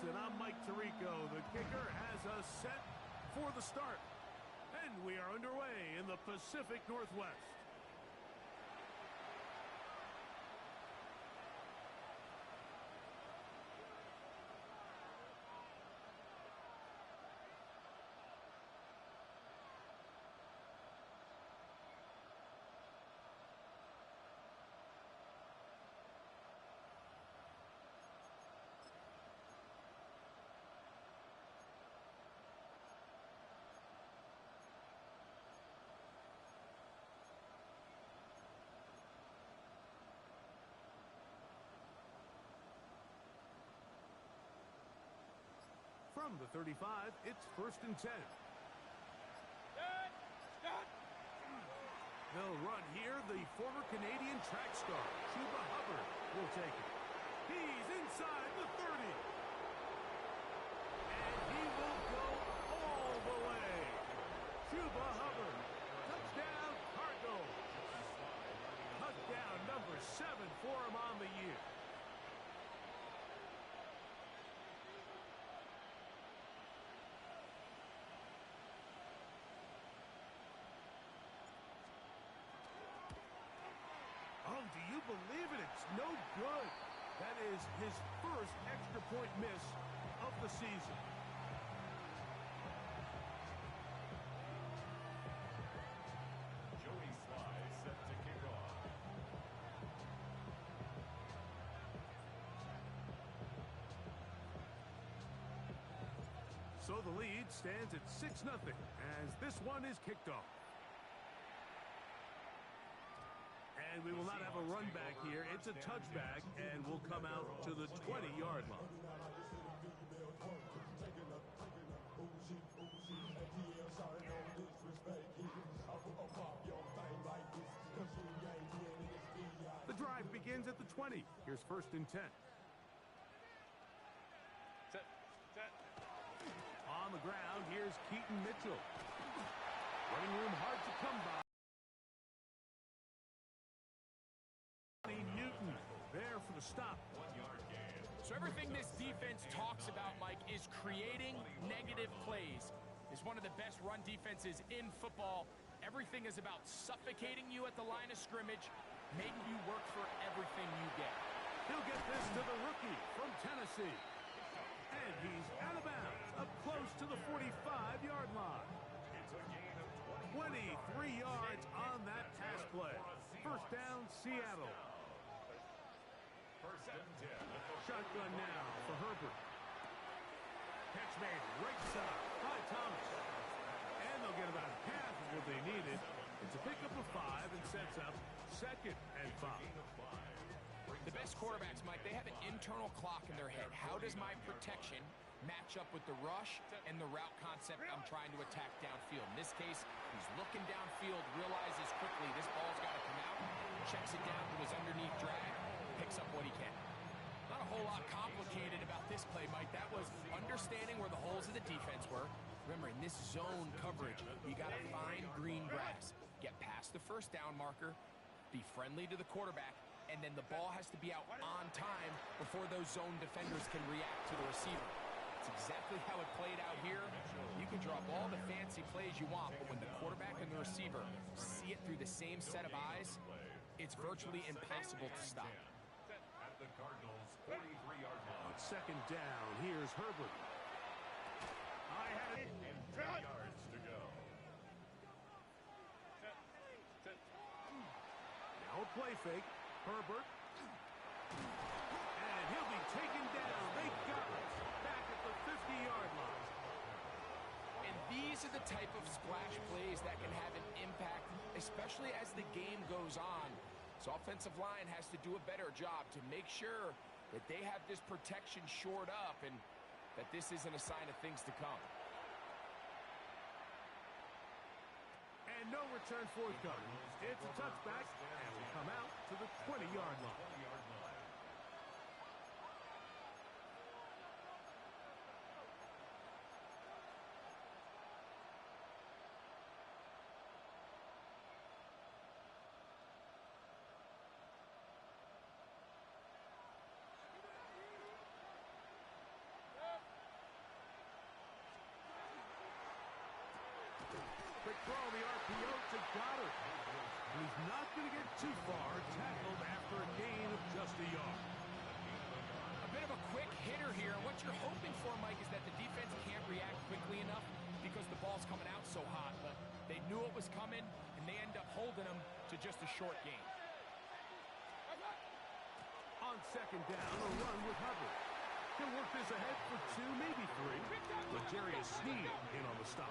Seahawks, and I'm Mike Tirico. The kicker has us set for the start. And we are underway in the Pacific Northwest. From the 35, it's 1st and 10. They'll run here. The former Canadian track star, Chuba Hubbard, will take it. He's inside the 30. And he will go all the way. Chuba Hubbard. Touchdown, Cardinals. Touchdown number 7 for him on the year. Oh, do you believe it? It's no good. That is his first extra point miss of the season. Joey Sly set to kick off. So the lead stands at 6-0 as this one is kicked off. And we will not have a run back here. It's a touchback, and we'll come out to the 20-yard line. The drive begins at the 20. Here's 1st and 10. On the ground, here's Keaton Mitchell. Running room hard to come by. Newton there for the stop. 1-yard gain. So everything this defense talks about, Mike, is creating negative plays. It's one of the best run defenses in football. Everything is about suffocating you at the line of scrimmage, making you work for everything you get. He'll get this to the rookie from Tennessee. And he's out of bounds, up close to the 45-yard line. It's a gain of 23 yards on that pass play. 1st down, Seattle. 1st and 10. Shotgun now for Herbert. Catch made right side by Thomas. And they'll get about half of what they needed. It's a pickup of 5 and sets up 2nd and 5. The best quarterbacks, Mike, they have an internal clock in their head. How does my protection match up with the rush and the route concept I'm trying to attack downfield? In this case, he's looking downfield, realizes quickly this ball's got to come out, checks it down to his underneath drag, picks up what he can. Not a whole lot complicated about this play, Mike. That was understanding where the holes of the defense were. Remember, in this zone coverage, you got to find green grass. Get past the 1st down marker, be friendly to the quarterback, and then the ball has to be out on time before those zone defenders can react to the receiver. It's exactly how it played out here. You can draw up all the fancy plays you want, but when the quarterback and the receiver see it through the same set of eyes, it's virtually impossible to stop. At the Cardinals' 43-yard line. 2nd down, here's Herbert. I had it. And 10 yards to go. Now a play fake. Herbert. And he'll be taken down. They got it. Back at the 50-yard line. And these are the type of splash plays that can have an impact, especially as the game goes on. So offensive line has to do a better job to make sure that they have this protection shored up and that this isn't a sign of things to come. And no return forthcoming. It's a touchback, and will come out to the 20-yard line. not going to get too far. Tackled after a gain of just a yard. A bit of a quick hitter here. What you're hoping for, Mike, is that the defense can't react quickly enough because the ball's coming out so hot. But they knew it was coming, and they end up holding them to just a short gain. On second down, a run with Hubbard. He'll work this ahead for 2, maybe 3. But Jerry is Sneed in on the stop.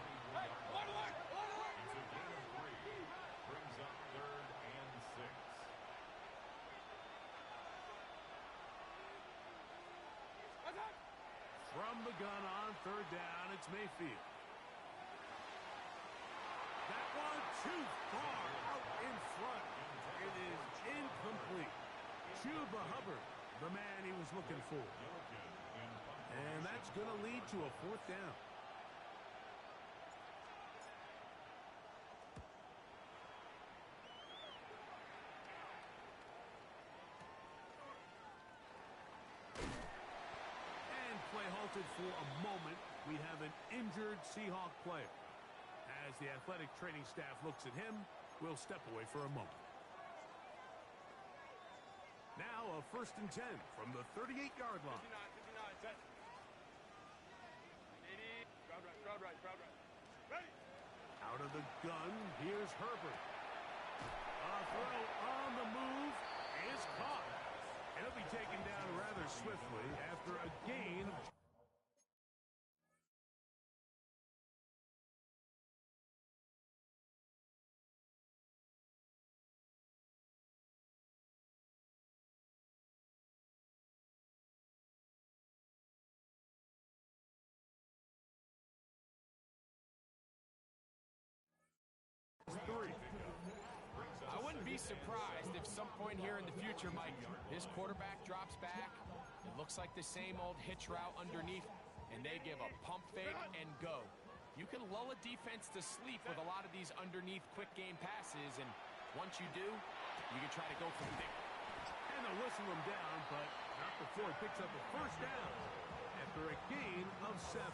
Brings up 3rd and 6. From the gun on 3rd down, it's Mayfield. That one too far out in front. It is incomplete. Chuba Hubbard, the man he was looking for. And that's going to lead to a 4th down. And play halted for a moment. We have an injured Seahawk player. As the athletic training staff looks at him, we'll step away for a moment. Now a 1st and 10 from the 38-yard line. Out of the gun, here's Herbert. A throw on the move is caught. It'll be taken down rather swiftly after a gain of... I wouldn't be surprised if some point here in the future, Mike, this quarterback drops back. It looks like the same old hitch route underneath, and they give a pump fake and go. You can lull a defense to sleep with a lot of these underneath quick game passes, and once you do, you can try to go for the big. And they'll whistle him down, but not before he picks up a 1st down after a gain of 7.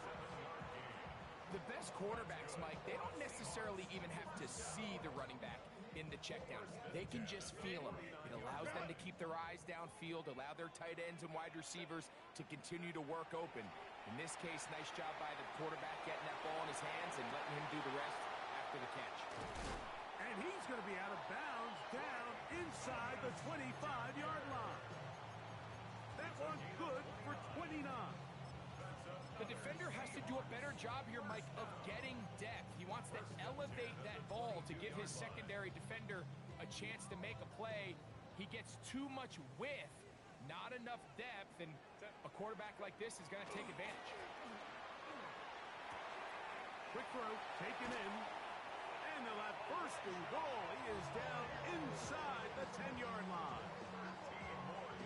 The best quarterbacks, Mike, they don't necessarily even have to see the running back in the checkdown. They can just feel him. It allows them to keep their eyes downfield, allow their tight ends and wide receivers to continue to work open. In this case, nice job by the quarterback getting that ball in his hands and letting him do the rest after the catch. And he's going to be out of bounds down inside the 25-yard line. That one good for 29. The defender has to do a better job here, Mike, of getting depth. He wants to elevate that ball to give his secondary defender a chance to make a play. He gets too much width, not enough depth, and a quarterback like this is going to take advantage. Quick throw, taken in, and they'll have 1st and goal. He is down inside the 10-yard line.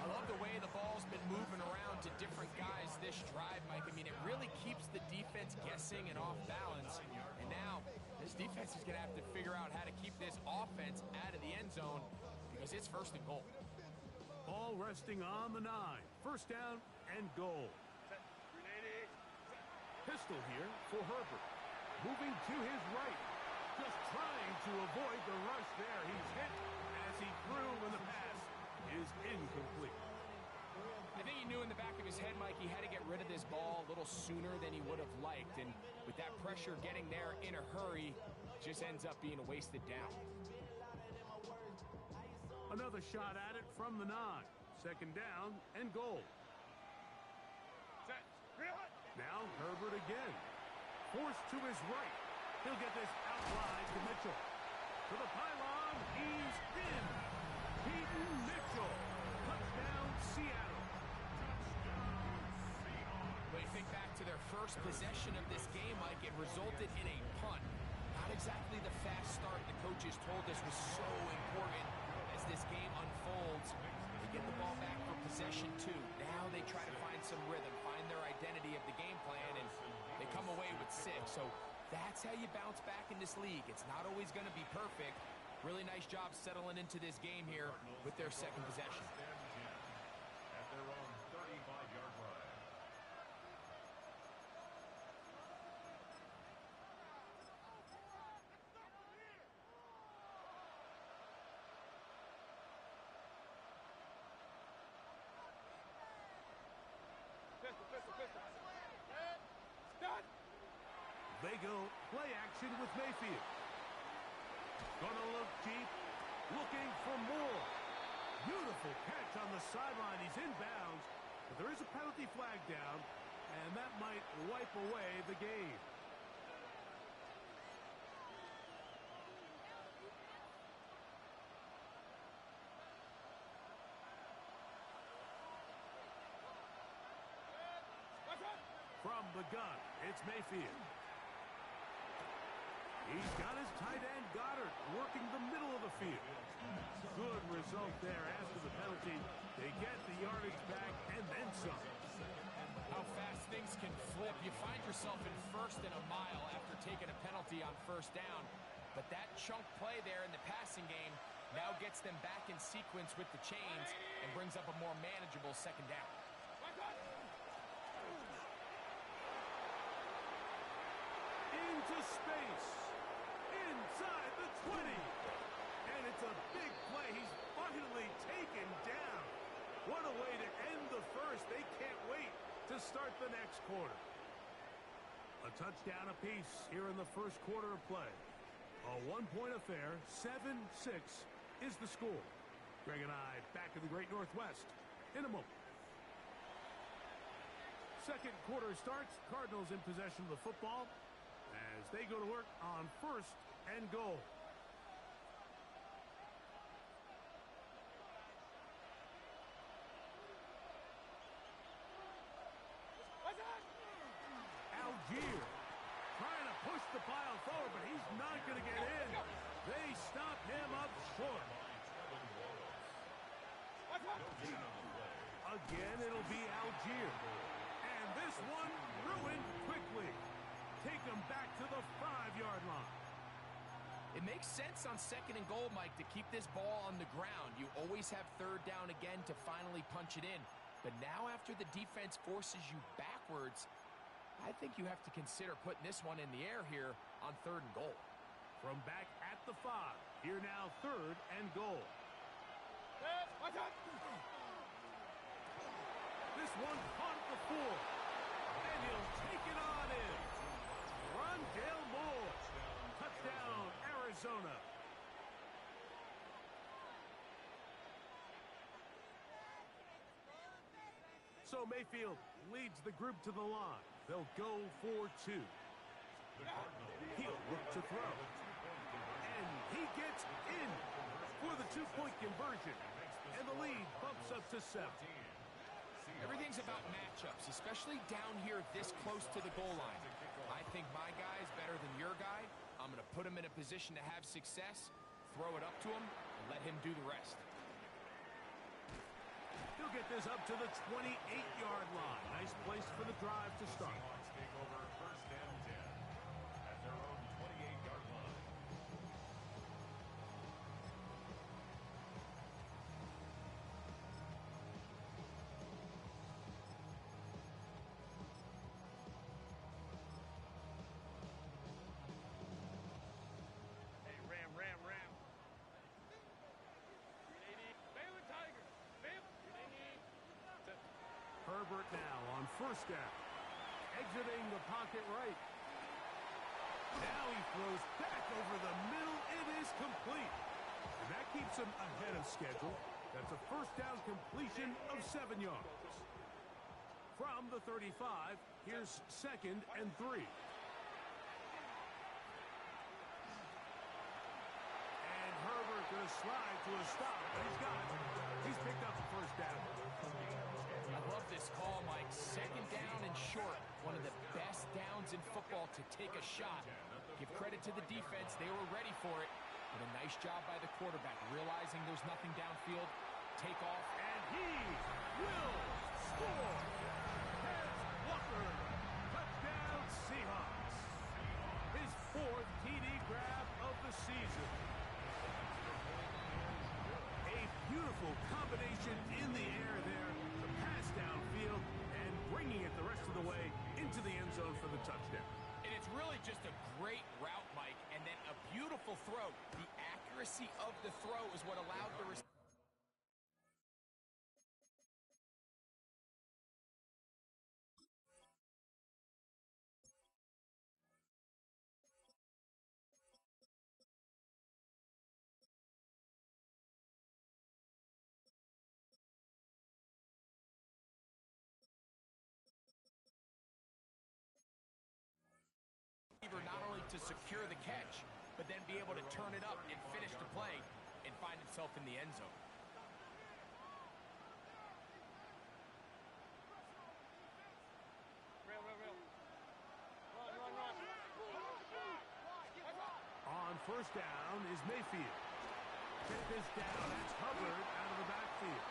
I love the way the ball's been moving around to different guys this drive, Mike. I mean, it really keeps the defense guessing and off balance. And now, this defense is going to have to figure out how to keep this offense out of the end zone because it's 1st and goal. Ball resting on the 9. 1st down and goal. Pistol here for Herbert. Moving to his right. Just trying to avoid the rush there. He's hit as he threw when the pass is incomplete. I think he knew in the back of his head, Mike, he had to get rid of this ball a little sooner than he would have liked. And with that pressure getting there in a hurry, just ends up being a wasted down. Another shot at it from the 9. 2nd down and goal. Now Herbert again. Forced to his right. He'll get this outline to Mitchell. To the pylon, he's in. Peyton Mitchell. Touchdown, Seattle. When you think back to their first possession of this game, Mike, it resulted in a punt. Not exactly the fast start the coaches told us was so important as this game unfolds. They get the ball back for possession 2. Now they try to find some rhythm, find their identity of the game plan, and they come away with 6. So that's how you bounce back in this league. It's not always going to be perfect. Really nice job settling into this game here with their 2nd possession. At their own 35-yard line. They go play action with Mayfield. Gonna look deep, looking for more. Beautiful catch on the sideline. He's inbounds, but there is a penalty flag down, and that might wipe away the game. From the gun, it's Mayfield. He's got his tight end, Goddard, working the middle of the field. Good result there after the penalty. They get the yardage back and then some. How fast things can flip. You find yourself in first and a mile after taking a penalty on first down. But that chunk play there in the passing game now gets them back in sequence with the chains and brings up a more manageable second down. Into space. Inside the 20. And it's a big play. He's finally taken down. What a way to end the first. They can't wait to start the next quarter. A touchdown apiece here in the first quarter of play. A one-point affair. 7-6 is the score. Greg and I back in the Great Northwest in a moment. Second quarter starts. Cardinals in possession of the football as they go to work on first and goal. Algier trying to push the pile forward, but he's not going to get in. They stop him up short. Again, it'll be Algier. And this one ruined quickly. Take him back to the 5-yard line. It makes sense on second and goal, Mike, to keep this ball on the ground. You always have third down again to finally punch it in. But now after the defense forces you backwards, I think you have to consider putting this one in the air here on third and goal. From back at the 5, here now third and goal. This one caught at the 4, and he'll take it on in. Rondale Moore. Touchdown, Arizona. So Mayfield leads the group to the line. They'll go for 2. He'll look to throw. And he gets in for the 2-point conversion. And the lead bumps up to 7. Everything's about matchups, especially down here this close to the goal line. I think my guy is better than your guy. I'm going to put him in a position to have success, throw it up to him, and let him do the rest. He'll get this up to the 28-yard line. Nice place for the drive to start. Seahawks take over first and 10 at their own 28-yard line. Herbert now on first down. Exiting the pocket right. Now he throws back over the middle. It is complete. And that keeps him ahead of schedule. That's a first down completion of 7 yards. From the 35, here's second and 3. And Herbert going to slide to a stop. He's got it. He's picked up the first down. I love this call, Mike. Second down and short. One of the best downs in football to take a shot. Give credit to the defense. They were ready for it. But a nice job by the quarterback, realizing there's nothing downfield. Take off. And he will score. Heads Walker. Touchdown Seahawks. His 4th TD grab of the season. A beautiful combination in the air there. The pass downfield and bringing it the rest of the way into the end zone for the touchdown. And it's really just a great route, Mike, and then a beautiful throw. The accuracy of the throw is what allowed the receiver to secure the catch, but then be able to turn it up and finish the play and find himself in the end zone. On first down is Mayfield. Take this down. It's Hubbard out of the backfield.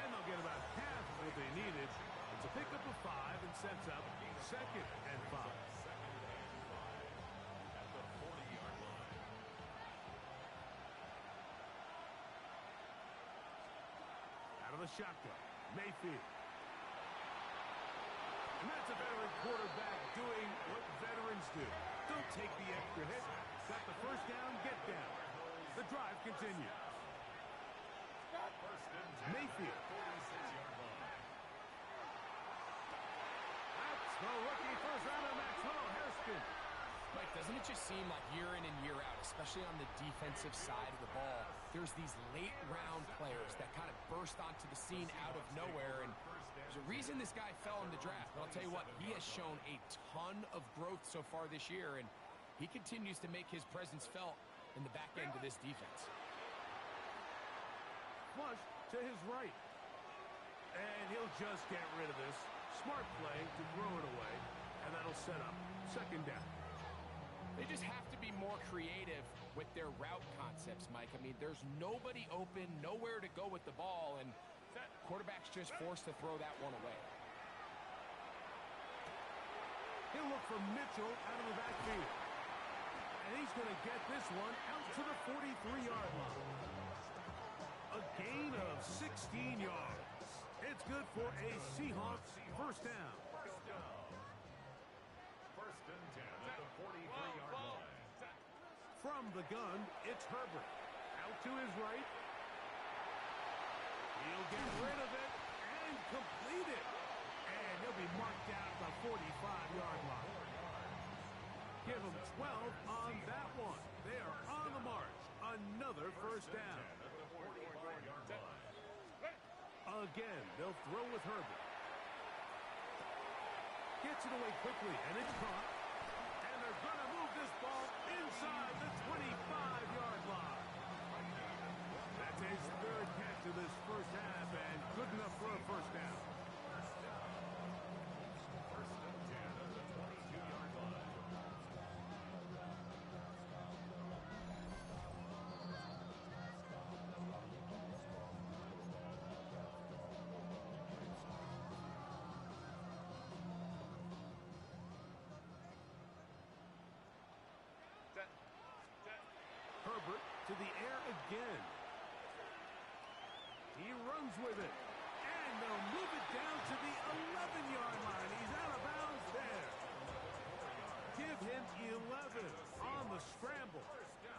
And they'll get about half of what they needed. It's a pickup of 5 and sets up 2nd and 5. At the 40-yard line. Out of the shotgun, Mayfield. And that's a veteran quarterback doing what veterans do. Don't take the extra hit. Got the first down, get down. The drive continues. Mayfield. That's the rookie first rounder, Maxwell Hairston. Mike, doesn't it just seem like year in and year out, especially on the defensive side of the ball, there's these late-round players that kind of burst onto the scene out of nowhere, and there's a reason this guy fell in the draft. But I'll tell you what, he has shown a ton of growth so far this year, and he continues to make his presence felt in the back end of this defense. Flush to his right. And he'll just get rid of this. Smart play to throw it away, and that'll set up 2nd down. They just have to be more creative with their route concepts, Mike. I mean, there's nobody open, nowhere to go with the ball, and quarterback's just forced to throw that one away. He'll look for Mitchell out of the backfield. And he's going to get this one out to the 43-yard line. A gain of 16 yards. It's good for a Seahawks first down. First and 10 at the 43-yard line. From the gun, it's Herbert. Out to his right. He'll get rid of it and complete it. And he'll be marked down at the 45-yard line. Give him 12 on that one. They are on the march. Another first down. Again, they'll throw with Herbert. Gets it away quickly, and it's caught. And they're going to move this ball inside the 25-yard line. That's his 3rd catch of this first half, and good enough for a first down. First and 10 at the 22-yard line. Herbert to the air again. He runs with it. And they'll move it down to the 11-yard line. He's out of bounds there. Give him 11 on the scramble.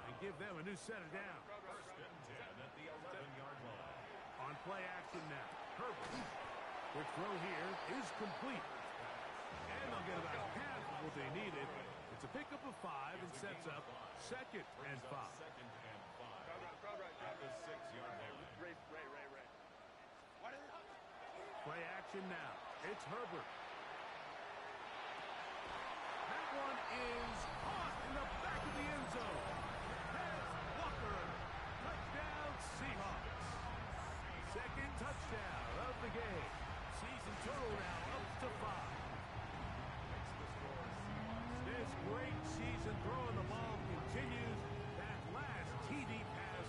And give them a new set of downs. First and 10 at the 11-yard line. On play action now. Herbert. The throw here is complete. And they'll get about half of what they needed. It's a pickup of 5 and sets up 2nd and 5. Second and 5 at the 6-yard line. Play action now. It's Herbert. That one is caught in the back of the end zone. Here's Walker. Touchdown, Seahawks. 2nd touchdown of the game. Season total now up to 5. This great season throwing the ball continues. That last TD pass,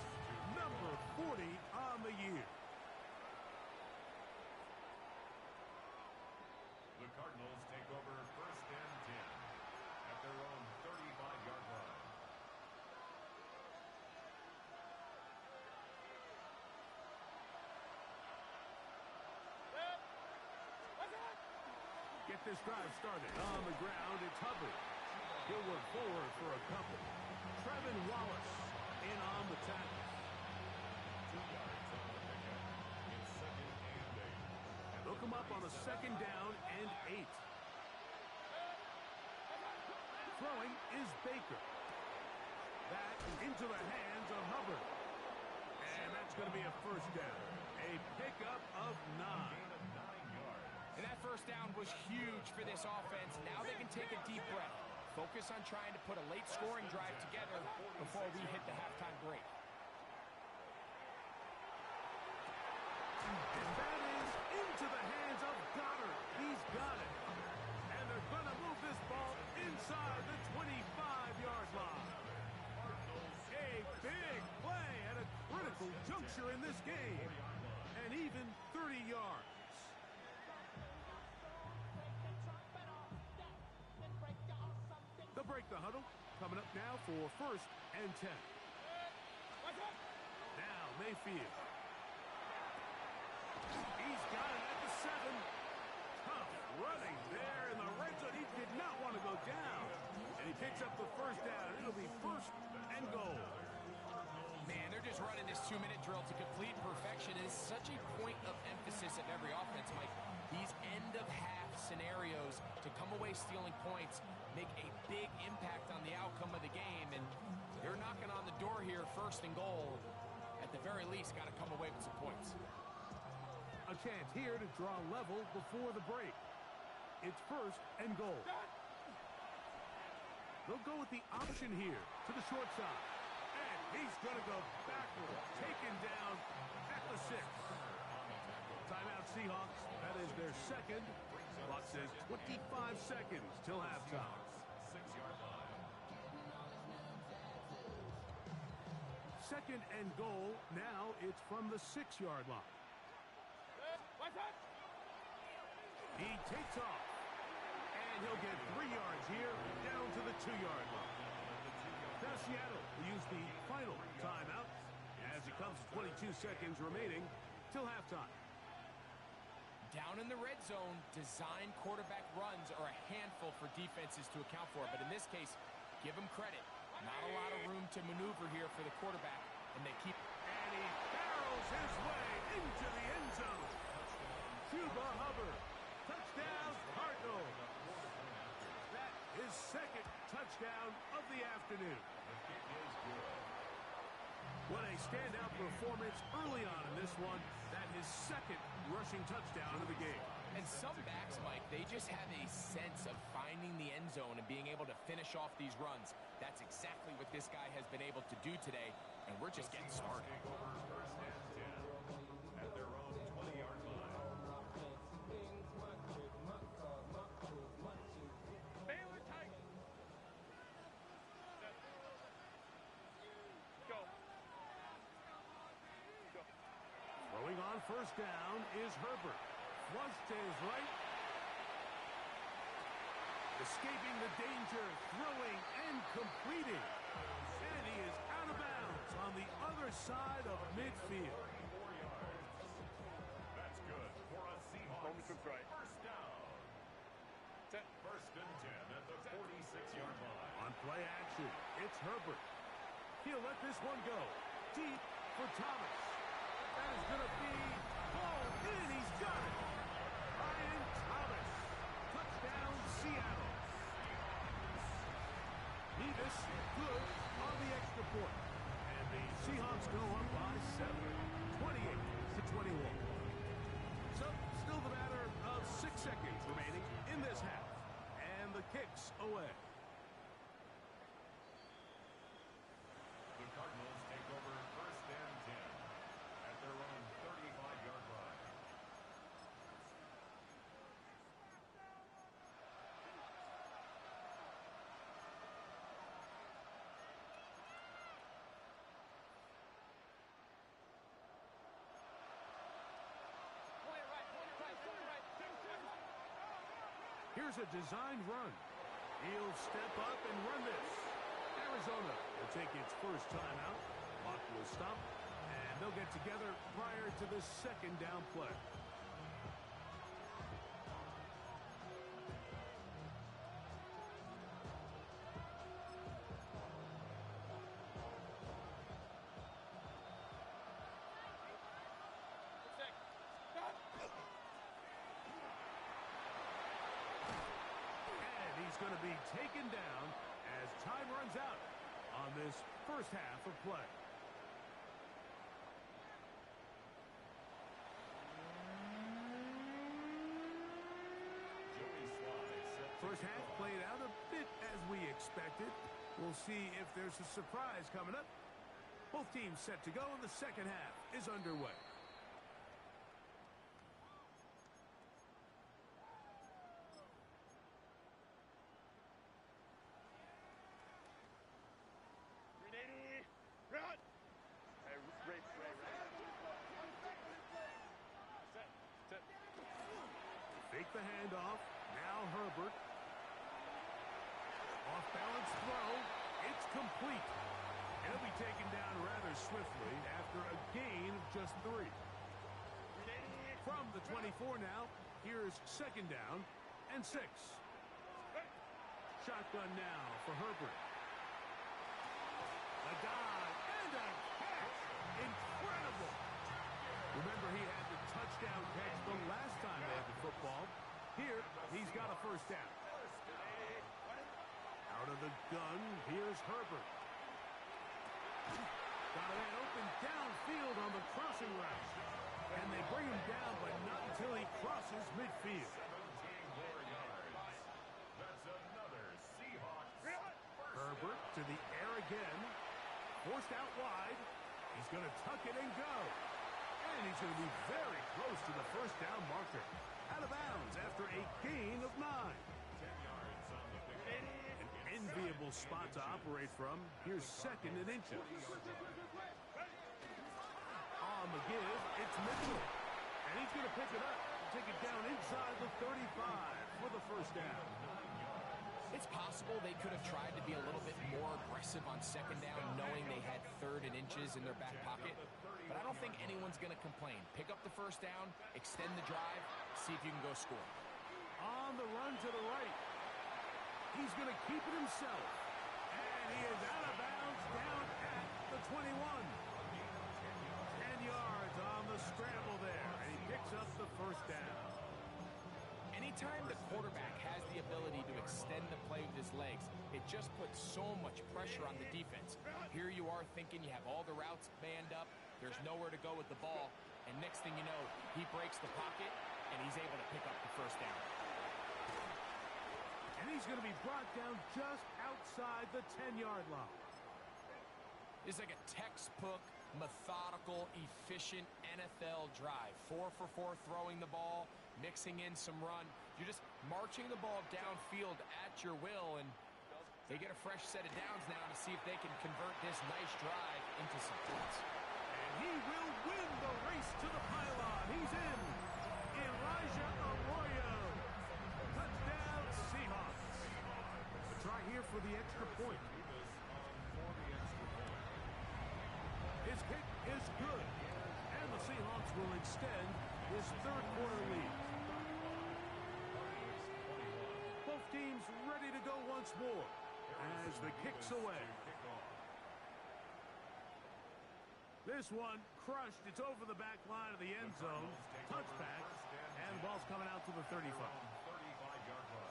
number 40 on the year. The Cardinals take over first and 10 at their own 35-yard line. Get this drive started. On the ground, it's Hubbard. He'll work forward for a couple. Trevin Wallace in on the tackle. 2 yards on the pickup. It's 2nd and 8. They'll come up on a 2nd down and 8. Throwing is Baker. That into the hands of Hubbard. And that's going to be a first down. A pickup of 9. Gain of 9 yards. And that first down was huge for this offense. Now they can take a deep breath. Focus on trying to put a late scoring drive together before we hit the halftime break. And that is into the hands of Goddard. He's got it. And they're going to move this ball inside the 25-yard line. A big play at a critical juncture in this game. And even 30 yards. They'll break the huddle. Coming up now for 1st and 10. Now Mayfield. He's got it at the 7. Tough running there in the red zone. He did not want to go down. And he picks up the 1st down. It'll be 1st and goal. Man, they're just running this 2-minute drill to complete perfection. It is such a point of emphasis of every offense, Mike. These end-of-half scenarios to come away stealing points make a big impact on the outcome of the game. And they're knocking on the door here, 1st and goal. At the very least, got to come away with some points. A chance here to draw level before the break. It's 1st and goal. They'll go with the option here to the short side. And he's going to go backward. Taken down at the 6. Timeout Seahawks. That is their 2nd. Clock says 25 seconds till halftime. 6-yard line. 2nd and goal. Now it's from the 6-yard line. He takes off. And he'll get 3 yards here down to the 2-yard line. Now Seattle will use the final timeout as it comes to 22 seconds remaining till halftime. Down in the red zone, design quarterback runs are a handful for defenses to account for. But in this case, give them credit. Not a lot of room to maneuver here for the quarterback. And they keep... And he barrels his way into the end zone. Cuba Hubbard. Touchdown, Cardinals. That is 2nd touchdown of the afternoon. What a standout performance early on in this one. That is 2nd rushing touchdown of the game. And some backs, Mike, they just have a sense of finding the end zone and being able to finish off these runs. That's exactly what this guy has been able to do today, and we're just getting started. Take over 1st and 10 at their own 20-yard line. Throwing on 1st down is Herbert. Flush to his right. Escaping the danger, throwing and completing. And he is out of bounds on the other side of midfield. 4 yards. That's good for a Seahawks. 1st down. 1st and 10 at the 46-yard line. On play action, it's Herbert. He'll let this one go. Deep for Thomas. That is going to be ball in. He's got it. Ryan Thomas. Touchdown, Seattle. Nevis good on the extra point. And the Seahawks go up by 7, 28-21. So, still the matter of 6 seconds remaining in this half. And the kick's away. The Cardinals take over 1st and 10 at their own 35-yard line. Here's a designed run. He'll step up and run this. Arizona will take its 1st timeout. Clock will stop, and they'll get together prior to the 2nd down play. And he's going to be taken down as time runs out on this 1st half of play. Joey Sly set First half played out a bit as we expected. We'll see if there's a surprise coming up. Both teams set to go, and the second half is underway. Fake the handoff. Now Herbert. Off-balance throw. It's complete. He'll be taken down rather swiftly after a gain of just 3. From the 24 now, here's second down and 6. Shotgun now for Herbert. A dive and a catch. Incredible. Remember, he had the touchdown catch the last time they had the football. Here, he's got a first down. Out of the gun, here's Herbert. Got a man open downfield on the crossing route. And they bring him down, but not until he crosses midfield. 17 more yards. That's another Seahawks. Herbert to the air again. Forced out wide. He's going to tuck it and go. And he's going to be very close to the first down marker. Out of bounds after a gain of 9. 10 yards on the pick. An enviable spot to operate from. Here's second and inches. On the give, it's Mitchell. And he's going to pick it up and take it down inside the 35 for the first down. It's possible they could have tried to be a little bit more aggressive on second down, knowing they had third and inches in their back pocket. But I don't think anyone's going to complain. Pick up the first down, extend the drive, see if you can go score. On the run to the right. He's going to keep it himself. And he is out of bounds down at the 21. 10 yards on the scramble there. And he picks up the first down. Anytime the quarterback has the ability to extend the play with his legs, it just puts so much pressure on the defense. Here you are thinking you have all the routes manned up, there's nowhere to go with the ball, and next thing you know, he breaks the pocket, and he's able to pick up the first down. And he's going to be brought down just outside the 10-yard line. It's like a textbook, methodical, efficient NFL drive. 4 for 4 throwing the ball, mixing in some run. You're just marching the ball downfield at your will, and they get a fresh set of downs now to see if they can convert this nice drive into some points. And he will win the race to the pylon. He's in. Elijah Arroyo. Touchdown, Seahawks. A try here for the extra point. His kick is good. And the Seahawks will extend his third quarter lead. Both teams ready to go once more as the kick's away. This one crushed. It's over the back line of the end zone. Touchback. And the ball's coming out to the 35. 35-yard line.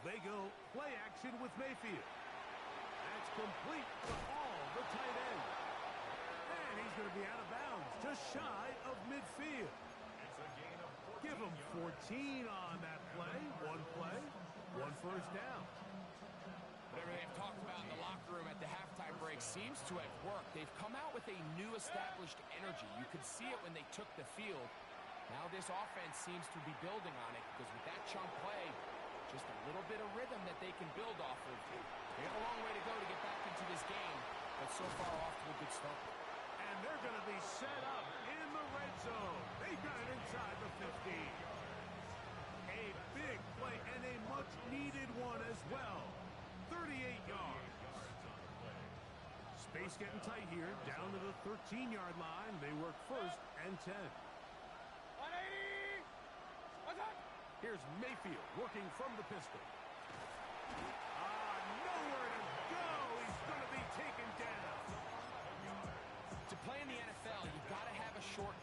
They go play action with Mayfield. That's complete to all the tight end. And he's going to be out of bounds, just shy of midfield. It's a gain of 14 Give him 14 on that play. One first down. Whatever they've talked about in the locker room at the halftime break seems to have worked. They've come out with a new established energy. You could see it when they took the field. Now this offense seems to be building on it because with that chunk play, just a little bit of rhythm that they can build off of. They got a long way to go to get back into this game, but so far off to a good start. And they're going to be set up in the red zone. They got it inside the 15. A big play and a much-needed one as well. 38 yards. Space getting tight here. Down to the 13-yard line. They work first and 10. 180! What's up? Here's Mayfield working from the pistol. Nowhere to go. He's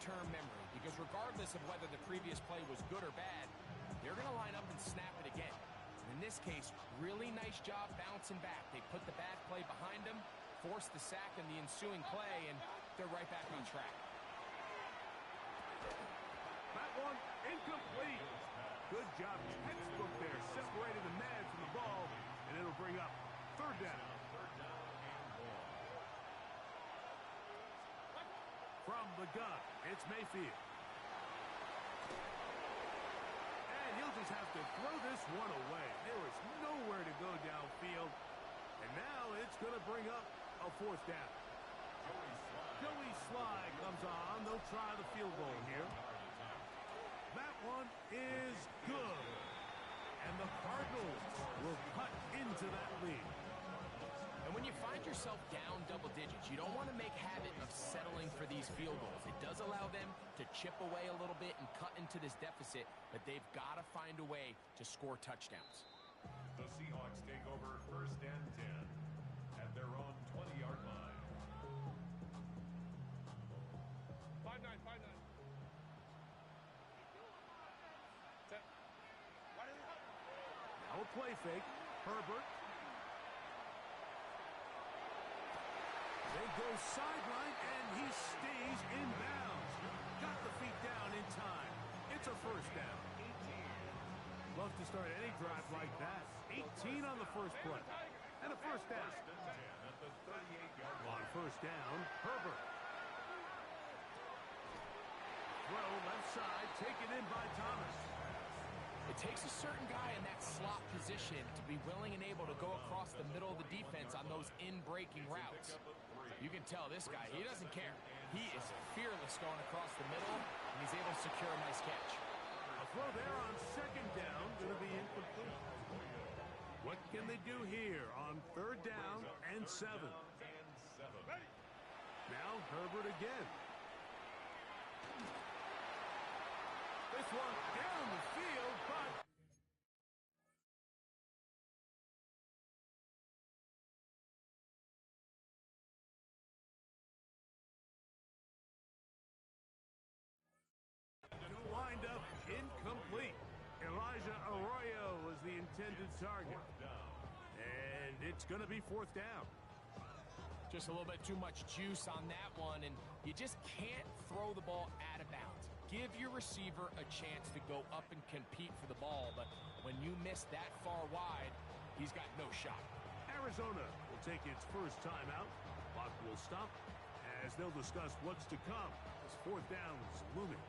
short-term memory, because regardless of whether the previous play was good or bad, they're going to line up and snap it again. In this case, really nice job bouncing back. They put the bad play behind them, forced the sack in the ensuing play, and they're right back on track. That one incomplete. Good job, textbook there, separating the man from the ball, and it'll bring up third down. From the gun, it's Mayfield. And he'll just have to throw this one away. There is nowhere to go downfield. And now it's going to bring up a fourth down. Joey Sly comes on. They'll try the field goal here. That one is good. And the Cardinals will cut into that lead. And when you find yourself down double digits, you don't want to make habit of settling for these field goals. It does allow them to chip away a little bit and cut into this deficit, but they've got to find a way to score touchdowns. The Seahawks take over first and 10 at their own 20-yard line. 5-9. Now a play fake. Herbert. They go sideline, and he stays in bounds. Got the feet down in time. It's a first down. 18. Love to start any drive like that. 18 on the first play. And a first down. At the 38-yard line. On first down, Herbert. Throw left side, taken in by Thomas. It takes a certain guy in that slot position to be willing and able to go across the middle of the defense on those in-breaking routes. You can tell this guy, he doesn't care. He is fearless going across the middle, and he's able to secure a nice catch. A throw there on second down, going to be incomplete. What can they do here on third down and 7? Now Herbert again. This one down the field, but wind up incomplete. Elijah Arroyo was the intended target. And it's going to be fourth down. Just a little bit too much juice on that one, and you just can't throw the ball out of bounds. Give your receiver a chance to go up and compete for the ball, but when you miss that far wide, he's got no shot. Arizona will take its first timeout. Clock will stop as they'll discuss what's to come as fourth down is looming.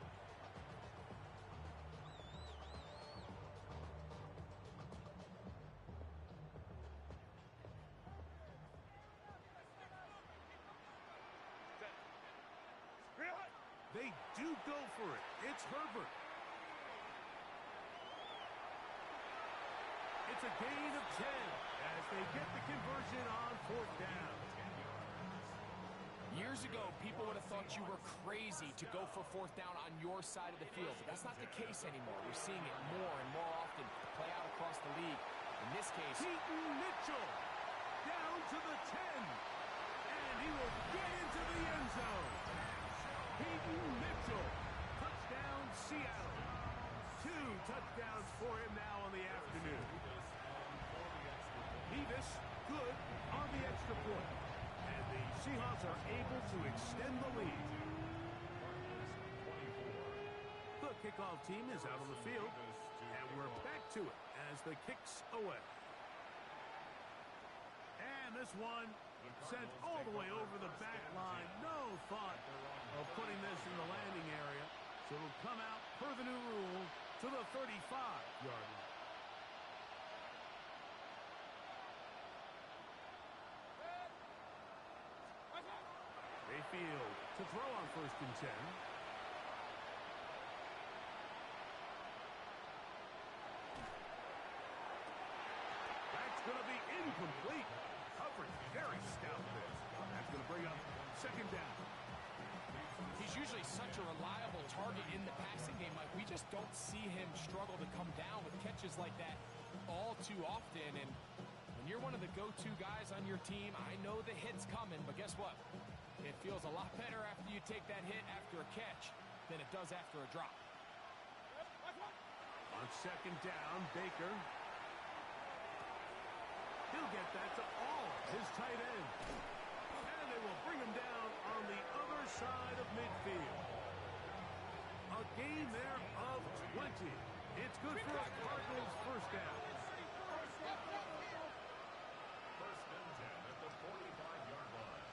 They do go for it. It's Herbert. It's a gain of 10 as they get the conversion on fourth down. Years ago, people would have thought you were crazy to go for fourth down on your side of the field, but that's not the case anymore. We're seeing it more and more often play out across the league. In this case, Keaton Mitchell down to the 10, and he will get into the end zone. Keaton Mitchell, touchdown Seattle. 2 touchdowns for him now on the afternoon. Beavis, good on the extra point. And the Seahawks are able to extend the lead. The kickoff team is out on the field, and we're back to it as the kick's away. And this one sent all the way over the back line. No thought of putting this in the landing area. So it'll come out per the new rule to the 35-yard line. Mayfield to throw on first and 10. That's going to be incomplete. Coverage very stout there. That's going to bring up second down. he's usually such a reliable target in the passing game. Like, we just don't see him struggle to come down with catches like that all too often. And when you're one of the go-to guys on your team, I know the hit's coming, but guess what? It feels a lot better after you take that hit after a catch. than it does after a drop. On second down, Baker. He'll get that to all his tight end. And they will bring him down on the other side of midfield. A gain there of 20. It's good for a Cardinals first down. First and 10 at the 45-yard line.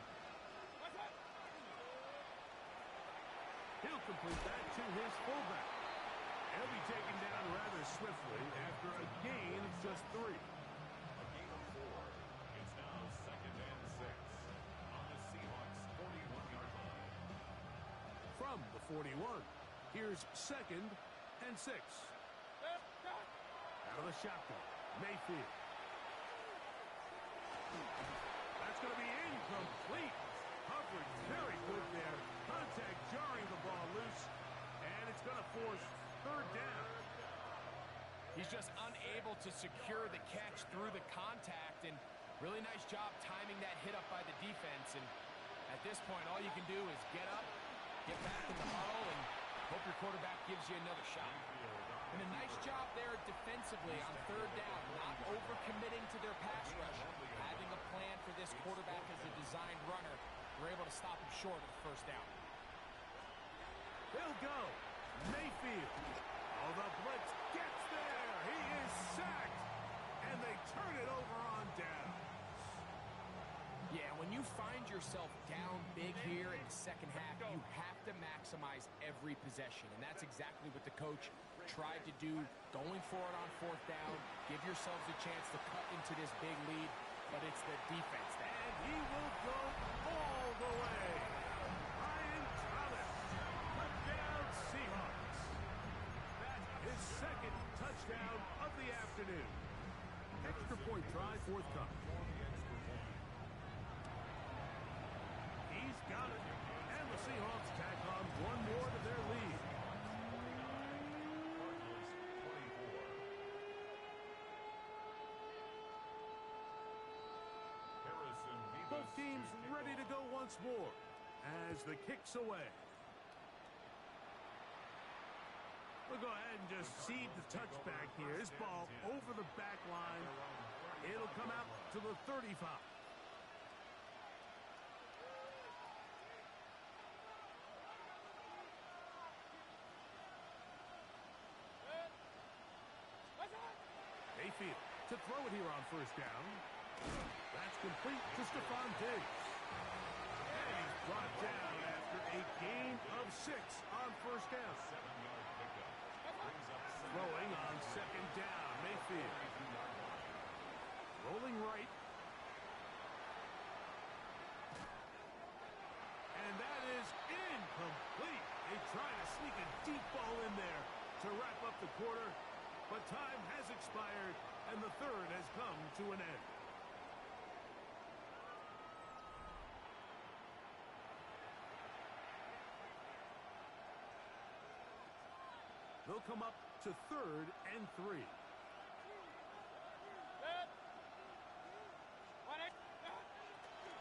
He'll complete that to his fullback. He'll be taken down rather swiftly after a gain of just 3. A gain of 4. It's now second and 6 on the Seahawks 41-yard line. From the 41, here's second and 6. Out of the shotgun, Mayfield. That's going to be incomplete. Coverage very good there. Contact jarring the ball loose. And it's going to force third down. He's just unable to secure the catch through the contact, and really nice job timing that hit up by the defense. And at this point, all you can do is get up, get back in the huddle, and hope your quarterback gives you another shot. And a nice job there defensively on third down, not overcommitting to their pass rush, having a plan for this quarterback as a designed runner. They're able to stop him short of the first down. They'll go. Mayfield. Oh, the blitz gets there. He is sacked. And they turn it over on down. Yeah, when you find yourself down big here in the second half, you have to maximize every possession. And that's exactly what the coach tried to do, going for it on fourth down. Give yourselves a chance to cut into this big lead, but it's the defense that. And he will go all the way. Ryan Thomas, touchdown Seahawks. That's his second touchdown of the afternoon. Extra point try forthcoming. He's got it. And the Seahawks tack on one more to their lead. Both teams ready to go once more as the kick's away. We'll go ahead and just cede the touchback here. This ball over the back line. It'll come out to the 35. Mayfield to throw it here on first down. That's complete to Stephon Diggs. And he's brought down after a gain of 6 on first down. 7-yard pickup. Throwing on second down, Mayfield. Rolling right. And that is incomplete. They try to sneak a deep ball in there to wrap up the quarter, but time has expired, and the third has come to an end. They'll come up to third and 3.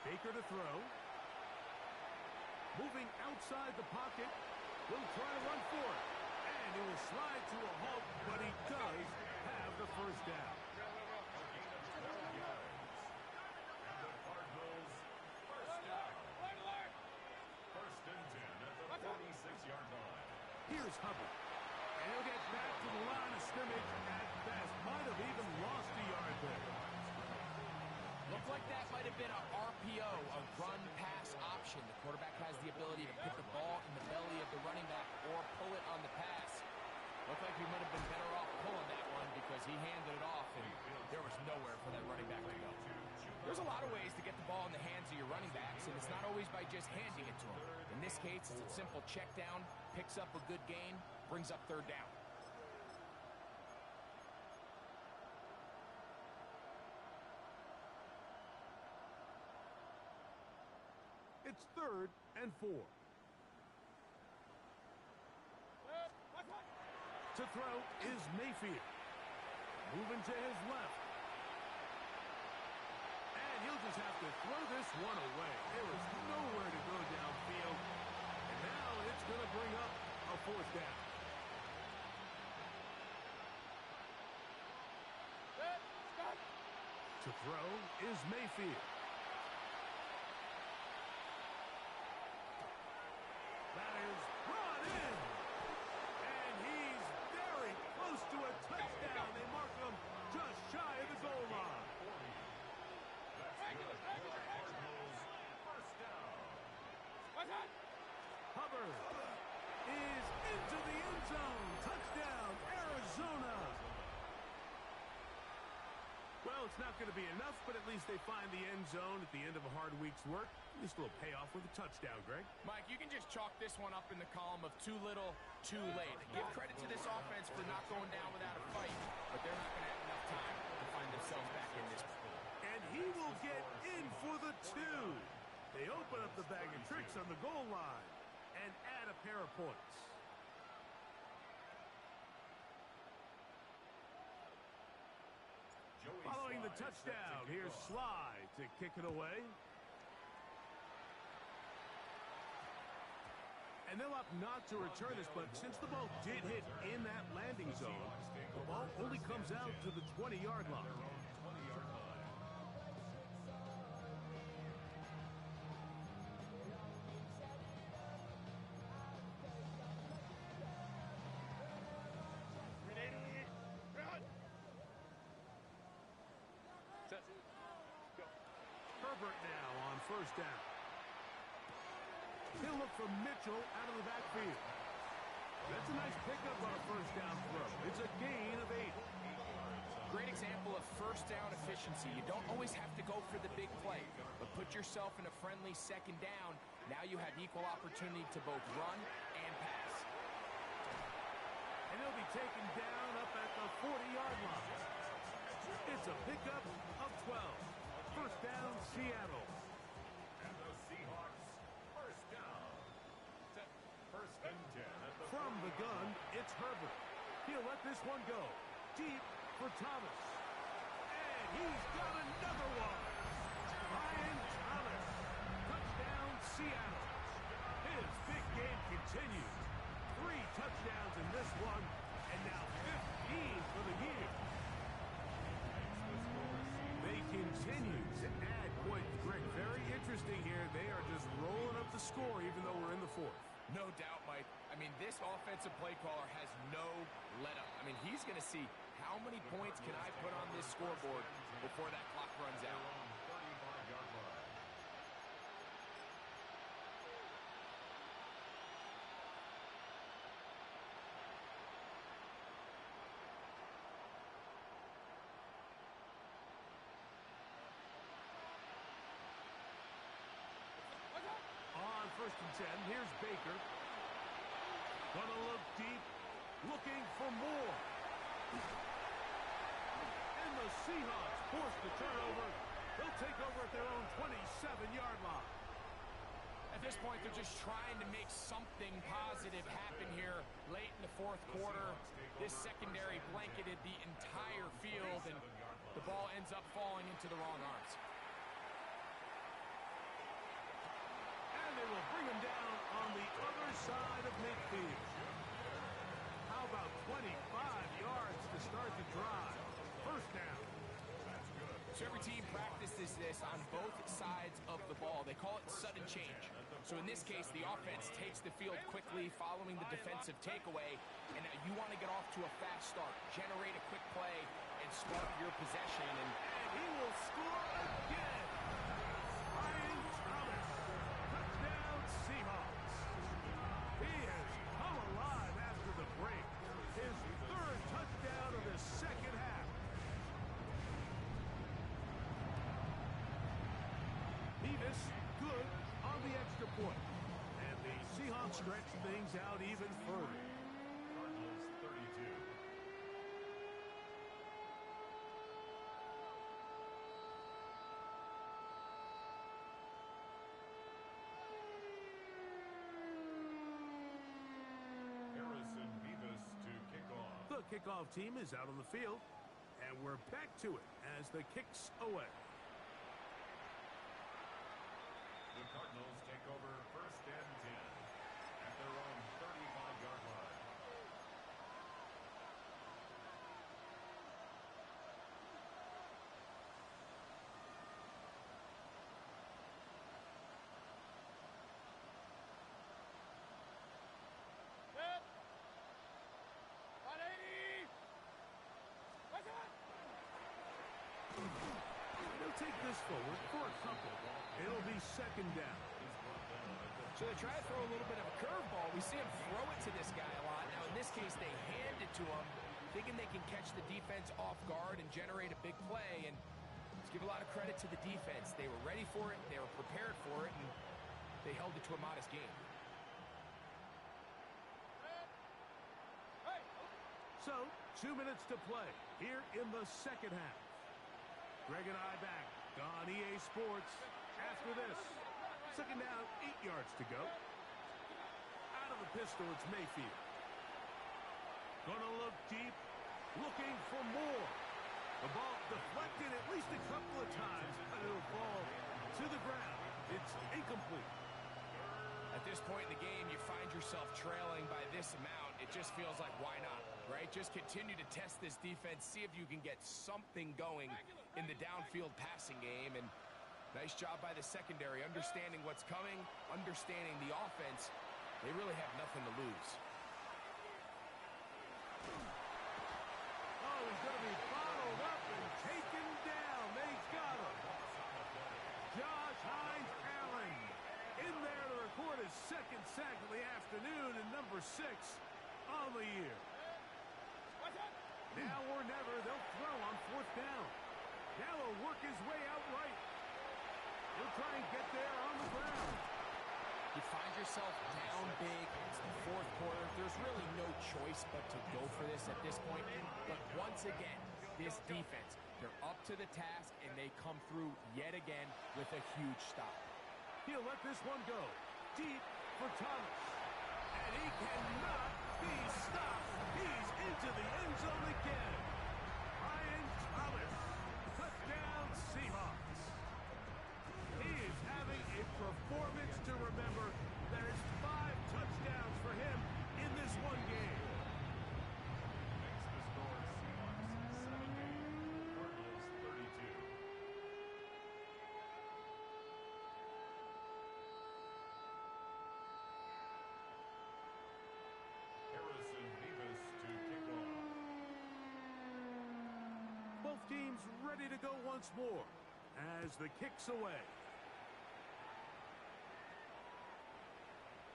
Baker to throw. Moving outside the pocket. Will try to run for it. And he will slide to a halt, but he does have the first down. And the Cardinals first down. First and 10 at the 46-yard line. Here's Hubbard. And he'll get back to the line of scrimmage at best. Might have even lost a yard there. Looked like that might have been a RPO, a run-pass option. The quarterback has the ability to put the ball in the belly of the running back or pull it on the pass. Looked like he might have been better off pulling that one because he handed it off, and there was nowhere for that running back to go. There's a lot of ways to get the ball in the hands of your running backs, and it's not always by just handing it to them. In this case, it's a simple check down, picks up a good gain, brings up third down. It's third and 4. To throw is Mayfield. Moving to his left. And he'll just have to throw this one away. There is nowhere to go downfield. And now it's going to bring up a fourth down. To throw is Mayfield. That is brought in. And he's very close to a touchdown. They mark him just shy of the goal line. Hubbard is into the end zone. Touchdown, Arizona. Well, it's not going to be enough, but at least they find the end zone at the end of a hard week's work. At least a little payoff with a touchdown, Greg. Mike, you can just chalk this one up in the column of too little, too late. Give credit to this offense for not going down without a fight, but they're not going to have enough time to find themselves back in this. And he will get in for the two. They open up the bag of tricks on the goal line and add a pair of points. Following the touchdown, here's Sly to kick it away. And they'll opt not to return this, but since the ball did hit in that landing zone, the ball only comes out to the 20-yard line. Herbert now on first down. He'll look for Mitchell out of the backfield. That's a nice pickup on a first down throw. It's a gain of 8. Great example of first down efficiency. You don't always have to go for the big play, but put yourself in a friendly second down. Now you have equal opportunity to both run and pass. And he'll be taken down up at the 40-yard line. It's a pickup of 12. First down, Seattle. And the Seahawks, first down. First and 10. From the gun, it's Herbert. He'll let this one go. Deep for Thomas. And he's got another one. Ryan Thomas. Touchdown, Seattle. His big game continues. 3 touchdowns in this one, and now 15 for the year. They continue to add points. Greg, very interesting here. They are just rolling up the score even though we're in the fourth. No doubt, Mike. I mean, this offensive play caller has no let-up. I mean, he's going to see how many points can I put on this scoreboard before that clock runs out. On first and 10, here's Baker. Gonna look deep, looking for more. And the Seahawks force the turnover. They'll take over at their own 27-yard line. At this point, they're just trying to make something positive happen here late in the fourth quarter. This secondary blanketed the entire field, and the ball ends up falling into the wrong arms. And they will bring him down on the other side of midfield. How about 25 yards to start the drive? First down. So every team practices this on both sides of the ball. They call it sudden change. So in this case, the offense takes the field quickly following the defensive takeaway, and now you want to get off to a fast start, generate a quick play, and spark your possession. And he will score again. Ryan Thomas. Touchdown, Seahawks. He has come alive after the break. His 3rd touchdown of the second half. Nevis good on the extra point. And the Seahawks stretch things out even further. Cardinals 32. Harrison Beavis to kick off. The kickoff team is out on the field. And we're back to it as the kick's away. The Cardinals take over first and 10 at their own 35-yard this forward for a couple. It'll be second down. So they try to throw a little bit of a curveball. We see him throw it to this guy a lot. Now, in this case, they hand it to him, thinking they can catch the defense off guard and generate a big play. And let's give a lot of credit to the defense. They were ready for it, they were prepared for it, and they held it to a modest game. So, 2 minutes to play here in the second half. Greg and I back on EA Sports after this. Second down, 8 yards to go. Out of the pistol, it's Mayfield. Gonna look deep, looking for more. The ball deflected at least a couple of times, but it'll fall to the ground. It's incomplete. At this point in the game, you find yourself trailing by this amount. It just feels like, why not, right? Just continue to test this defense, see if you can get something going in the downfield passing game. And nice job by the secondary, understanding what's coming, understanding the offense. They really have nothing to lose. Oh, he's going to be bottled up and taken down. They got him. Josh Hines-Allen in there to record his second sack of the afternoon and number 6 on the year. Now or never, they'll throw on 4th down. Now he'll work his way out right. He'll try and get there on the ground. You find yourself down big. It's the 4th quarter. There's really no choice but to go for this at this point. But once again, this defense, they're up to the task, and they come through yet again with a huge stop. He'll let this one go. Deep for Thomas. And he cannot be stopped. He's into the end zone again. Ryan Thomas. Touchdown Seahawks. He is having a performance to remember. There is 5 touchdowns for him in this one game. Makes the score Seahawks 7, Cardinals 32. Harrison Davis to kick off. Both teams ready to go once more as the kick's away.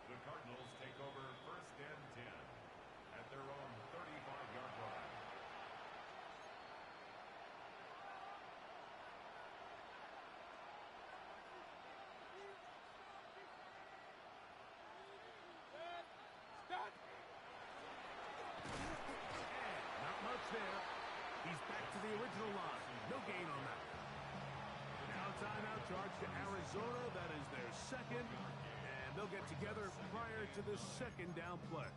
The Cardinals take over 1st and 10 at their own 35-yard line. Not much there. He's back to the original line. No gain on that. Now timeout charge to Arizona. That is their second. And they'll get together prior to the second down play.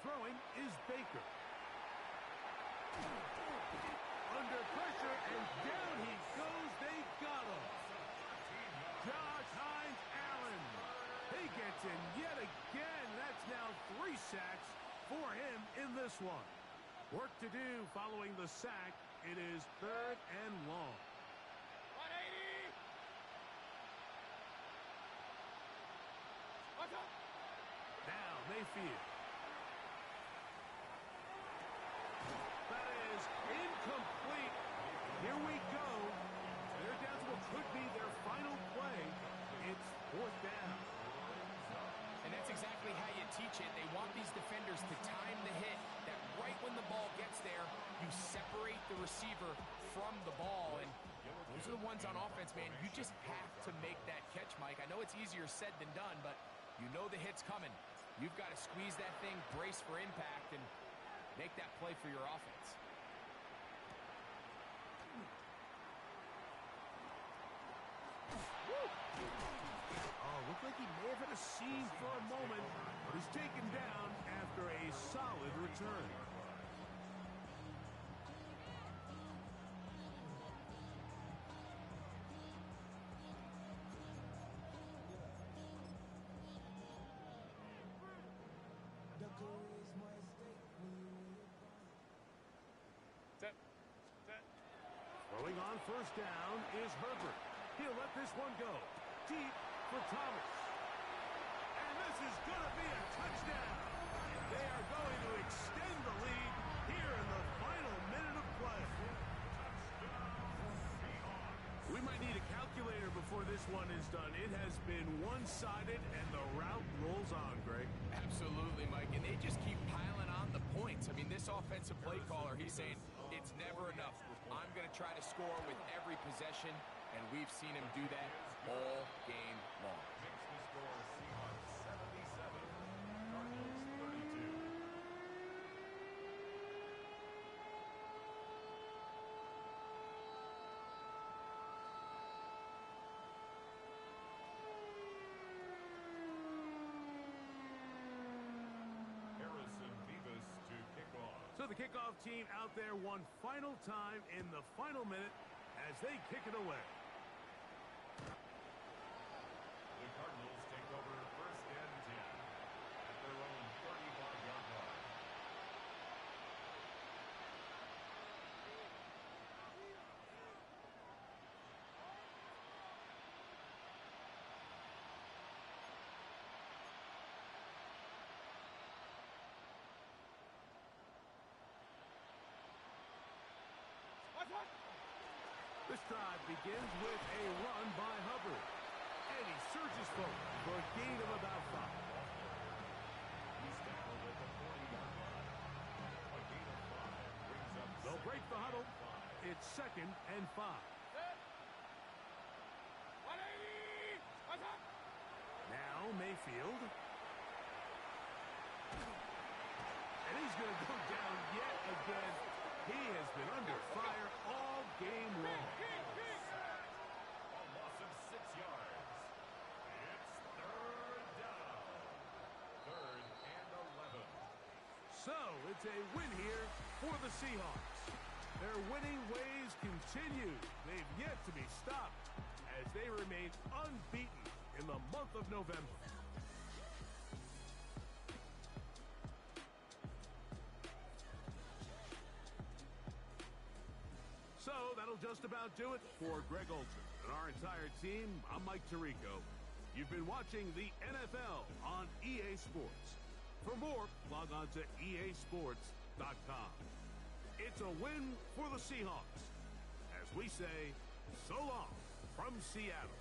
Throwing is Baker. Under pressure, and down he goes. They got him. Josh Hines-Allen. He gets in yet again. That's now 3 sacks for him in this one. Work to do following the sack. It is 3rd and long. 180. Now Mayfield. That is incomplete. Here we go. They're down to what could be their final play. It's 4th down. And that's exactly how you teach it. They want these defenders to time the hit, that right when the ball gets there, you separate the receiver from the ball. And those are the ones on offense, man. You just have to make that catch, Mike. I know it's easier said than done, but you know the hit's coming. You've got to squeeze that thing, brace for impact, and make that play for your offense. Oh, looked like he may have had a seam for a moment, but he's taken down after a solid return. Set. Throwing on 1st down is Herbert. He'll let this one go. Deep for Thomas. They are going to extend the lead here in the final minute of play. We might need a calculator before this one is done. It has been one-sided, and the route rolls on, Greg. Absolutely, Mike, and they just keep piling on the points. I mean, this offensive play caller, he's saying, it's never enough. I'm going to try to score with every possession, and we've seen him do that all game long. Makes the score Seahawks 77, Cardinals 32. Harrison Beavis to kick off. So the kickoff team out there one final time in the final minute as they kick it away. The Cardinals take over first and 10 at their own 35-yard line. This drive begins with a run by Hubbard. And he surges forward for a gain of about 5. He's tackled at the 40-yard line. A gain of 5 brings up They'll break the huddle. It's 2nd and 5. Now Mayfield. And he's going to go down yet again. He has been under fire all game long. A loss of 6 yards. It's third down. 3rd and 11. So it's a win here for the Seahawks. Their winning ways continue. They've yet to be stopped as they remain unbeaten in the month of November. So that'll just about do it for Greg Olson and our entire team. I'm Mike Tirico. You've been watching the NFL on EA Sports. For more, log on to easports.com. It's a win for the Seahawks as we say so long from Seattle.